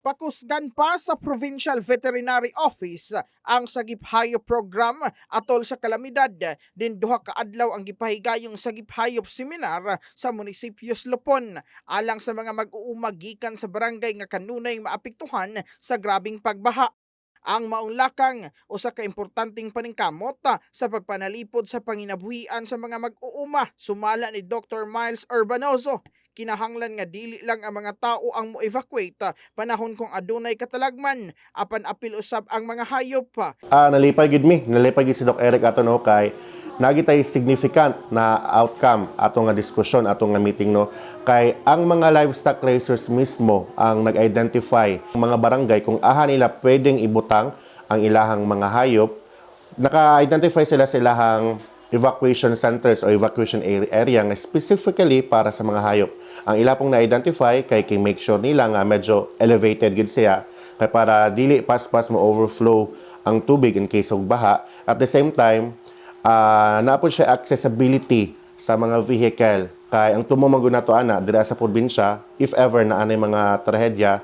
Pakusgan pa sa Provincial Veterinary Office ang Sagip Hayop Program atol sa kalamidad. Din duha ka adlaw ang gipahigayong Sagip Hayop Seminar sa Munisipyos Lupon alang sa mga mag-uumagikan sa barangay nga kanunay maapektuhan sa grabing pagbaha. Ang maong lakang usa ka importanteng paningkamot sa pagpanalipod sa panginabuhian sa mga mag-uuma, sumala ni Dr. Miles Urbanoso. Kinahanglan nga dili lang ang mga tao ang mo-evacuate panahon kung adunay katalagman apan apil usab ang mga hayop. Nalipay gid si Doc Eric ato no kay nagitay significant na outcome ato nga diskusyon ato nga meeting no kay ang mga livestock raisers mismo ang nag-identify ng mga barangay kung aha nila pwedeng ibutang ang ilahang mga hayop. Naka-identify sila sa ilahang evacuation centers o evacuation area nga specifically para sa mga hayop. Ang ila pong na-identify kay make sure nila nga medyo elevated gid siya kay para dili pas-pas mo overflow ang tubig in case of baha. At the same time, naapod siya accessibility sa mga vehicle kay ang tumumanggo nato ana dira sa probinsya if ever na anay mga trahedya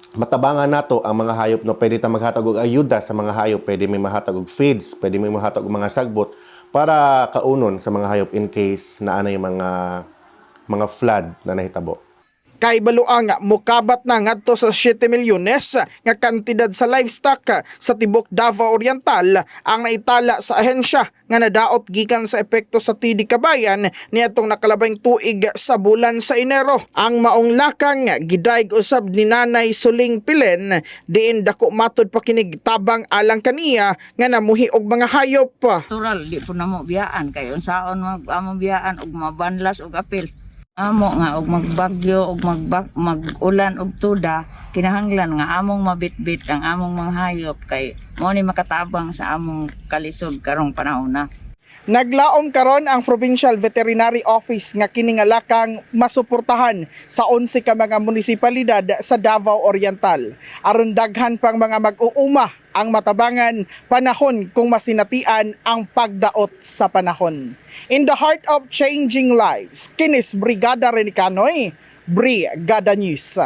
matabangan nato ang mga hayop no pwede ta maghatag og ayuda sa mga hayop, pwede may mahatag og feeds, pwede may mahatag og mga sagbot para kaunon sa mga hayop in case na anay mga flood na nahitabo. Kay baluang mokabat na ngadto sa 7 milyones nga kantidad sa livestock sa tibok Davao Oriental ang naitala sa ahensya nga nadaot gikan sa epekto sa TD Kabayan niadtong nakalabing tuig sa bulan sa Enero. Ang maong lakang gidayeg usab ni Nanay Suling Pilen diin dako matud pa kinig tabang alang kaniya nga namuhi og mga hayop. Natural di po namo biyaan kay unsaon amo biyaan og mabanlas og apil. Amo nga og magbagyo og mag-ulan og tuda, kinahanglan nga among mabitbit ang among mga hayop kay mao ni makatabang sa among kalisod karong panahon na. Naglaom karon ang Provincial Veterinary Office nga kini nga lakang masuportahan sa 11 ka mga munisipalidad sa Davao Oriental. Aron daghan pang mga mag-uuma ang matabangan panahon kung masinatian ang pagdaot sa panahon. In the heart of changing lives, kinis Brigada Renicanoy, Brigada News.